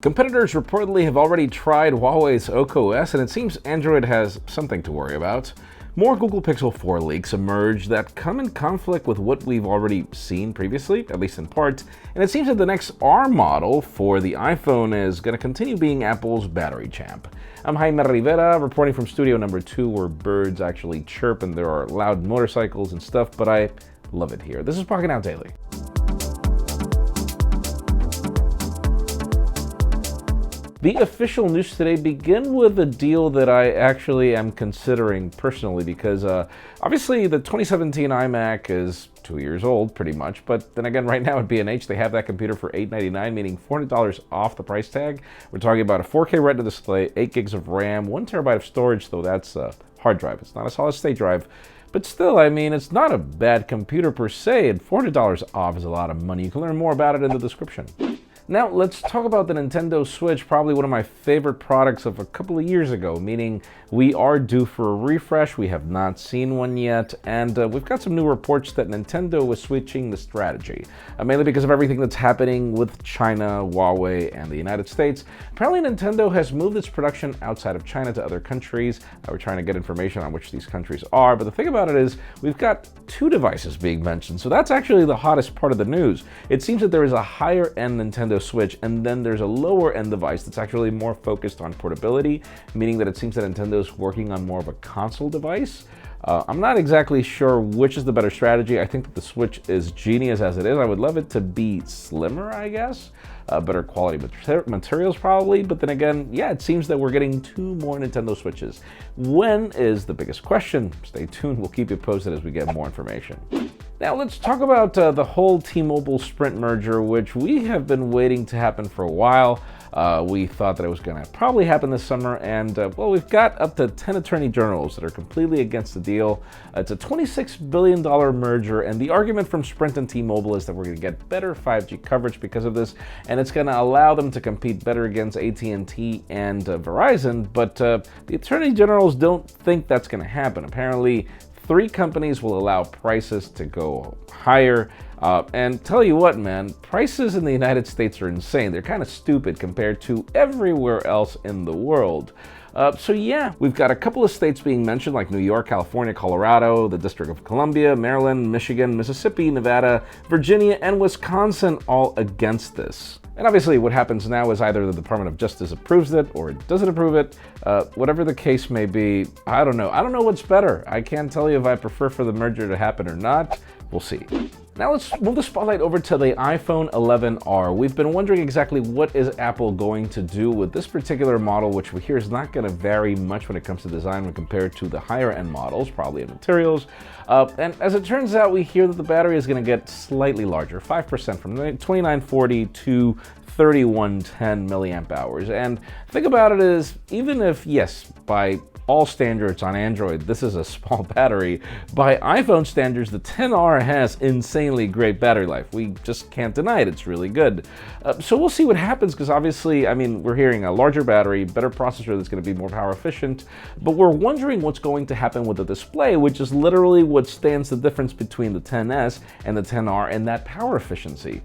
Competitors reportedly have already tried Huawei's OS, and it seems Android has something to worry about. More Google Pixel 4 leaks emerge that come in conflict with what we've already seen previously, at least in part, and it seems that the next R model for the iPhone is going to continue being Apple's battery champ. I'm Jaime Rivera, reporting from studio number 2, where birds actually chirp and there are loud motorcycles and stuff, but I love it here. This is Pocketnow Daily. The official news today begin with a deal that I actually am considering personally because obviously the 2017 iMac is 2 years old pretty much, but then again right now at B&H they have that computer for $899, meaning $400 off the price tag. We're talking about a 4K Retina display, 8 gigs of RAM, 1 terabyte of storage, though that's a hard drive. It's not a solid state drive. But still, I mean, it's not a bad computer per se, and $400 off is a lot of money. You can learn more about it in the description. Now, let's talk about the Nintendo Switch, probably one of my favorite products of a couple of years ago, meaning we are due for a refresh. We have not seen one yet, and we've got some new reports that Nintendo was switching the strategy, mainly because of everything that's happening with China, Huawei, and the United States. Apparently, Nintendo has moved its production outside of China to other countries. We're trying to get information on which these countries are, but the thing about it is we've got 2 devices being mentioned, so that's actually the hottest part of the news. It seems that there is a higher-end Nintendo Switch, and then there's a lower-end device that's actually more focused on portability, meaning that it seems that Nintendo's working on more of a console device. I'm not exactly sure which is the better strategy. I think that the Switch is genius as it is. I would love it to be slimmer, I guess. Better quality materials probably, but then again, yeah, it seems that we're getting 2 more Nintendo Switches. When is the biggest question? Stay tuned, we'll keep you posted as we get more information. Now let's talk about the whole T-Mobile Sprint merger, which we have been waiting to happen for a while. We thought that it was going to probably happen this summer, and well, we've got up to 10 attorney generals that are completely against the deal. It's a $26 billion merger, and the argument from Sprint and T-Mobile is that we're going to get better 5G coverage because of this, and it's going to allow them to compete better against AT&T and Verizon, but the attorney generals don't think that's going to happen. Apparently, 3 companies will allow prices to go higher. And tell you what, man, prices in the United States are insane. They're kind of stupid compared to everywhere else in the world. So yeah, we've got a couple of states being mentioned like New York, California, Colorado, the District of Columbia, Maryland, Michigan, Mississippi, Nevada, Virginia, and Wisconsin all against this. And obviously what happens now is either the Department of Justice approves it or it doesn't approve it. Whatever the case may be, I don't know. I don't know what's better. I can't tell you if I prefer for the merger to happen or not. We'll see. Now let's move the spotlight over to the iPhone 11R. We've been wondering exactly what is Apple going to do with this particular model, which we hear is not going to vary much when it comes to design when compared to the higher end models, probably in materials. And as it turns out, we hear that the battery is going to get slightly larger, 5% from 2940 to 3110 milliamp hours. And the thing about it is, even if, yes, by all standards on Android, this is a small battery, by iPhone standards, the XR has insanely great battery life. We just can't deny it. It's really good. So we'll see what happens, because obviously, I mean, we're hearing a larger battery, better processor that's going to be more power efficient, but we're wondering what's going to happen with the display, which is literally what stands the difference between the XS and the XR, and that power efficiency.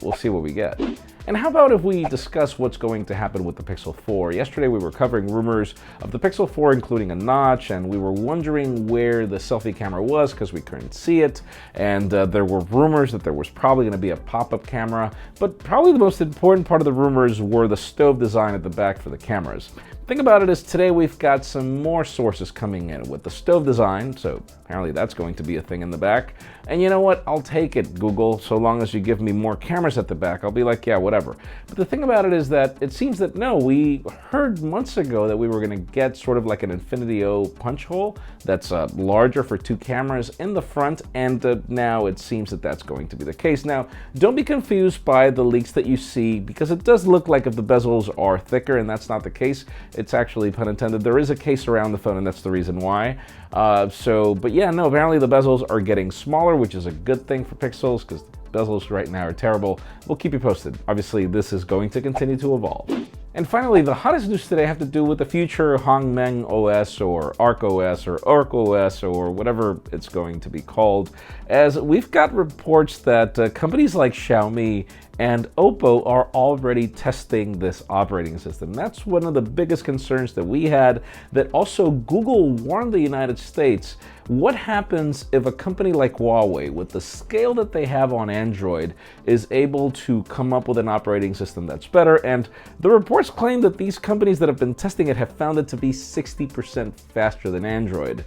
We'll see what we get. And how about if we discuss what's going to happen with the Pixel 4? Yesterday we were covering rumors of the Pixel 4 including a notch, and we were wondering where the selfie camera was because we couldn't see it, and there were rumors that there was probably going to be a pop-up camera, but probably the most important part of the rumors were the stove design at the back for the cameras. The thing about it is today we've got some more sources coming in with the stove design, so apparently that's going to be a thing in the back. And you know what? I'll take it, Google, so long as you give me more cameras at the back. I'll be like, yeah, whatever. But the thing about it is that it seems that no, we heard months ago that we were going to get sort of like an Infinity O punch hole that's larger for 2 cameras in the front, and now it seems that that's going to be the case. Now, don't be confused by the leaks that you see, because it does look like if the bezels are thicker, and that's not the case. It's actually, pun intended, there is a case around the phone, and that's the reason why. But yeah, no, apparently the bezels are getting smaller, which is a good thing for Pixels, because bezels right now are terrible. We'll keep you posted. Obviously, this is going to continue to evolve. And finally, the hottest news today have to do with the future Hongmeng OS or Arc OS or Arc OS or whatever it's going to be called, as we've got reports that companies like Xiaomi and Oppo are already testing this operating system. That's one of the biggest concerns that we had, that also Google warned the United States. What happens if a company like Huawei, with the scale that they have on Android, is able to come up with an operating system that's better? And the reports claim that these companies that have been testing it have found it to be 60% faster than Android.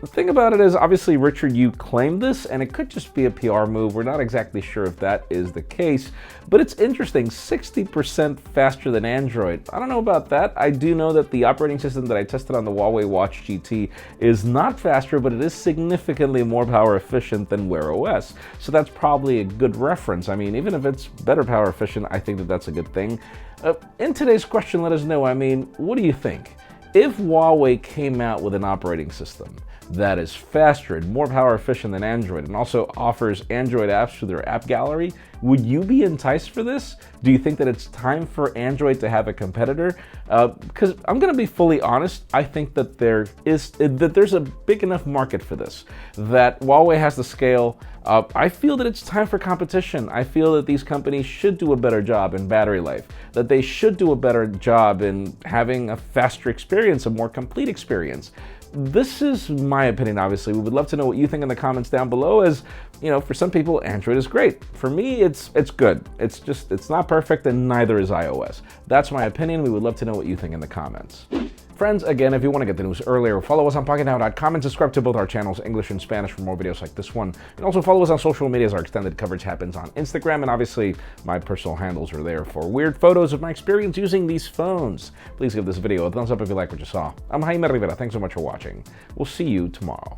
The thing about it is, obviously, Richard, you claimed this, and it could just be a PR move. We're not exactly sure if that is the case, but it's interesting, 60% faster than Android. I don't know about that. I do know that the operating system that I tested on the Huawei Watch GT is not faster, but it is significantly more power efficient than Wear OS. So that's probably a good reference. I mean, even if it's better power efficient, I think that that's a good thing. In today's question, let us know, I mean, what do you think? If Huawei came out with an operating system that is faster and more power efficient than Android, and also offers Android apps through their app gallery, would you be enticed for this? Do you think that it's time for Android to have a competitor? Because I'm going to be fully honest, I think that there's a big enough market for this, that Huawei has the scale. I feel that it's time for competition. I feel that these companies should do a better job in battery life, that they should do a better job in having a faster experience, a more complete experience. This is my opinion, obviously. We would love to know what you think in the comments down below, as, you know, for some people, Android is great. For me, it's good. It's not perfect, and neither is iOS. That's my opinion. We would love to know what you think in the comments. Friends, again, if you want to get the news earlier, follow us on Pocketnow.com and subscribe to both our channels, English and Spanish, for more videos like this one. And also follow us on social media, as our extended coverage happens on Instagram, and obviously my personal handles are there for weird photos of my experience using these phones. Please give this video a thumbs up if you like what you saw. I'm Jaime Rivera. Thanks so much for watching. We'll see you tomorrow.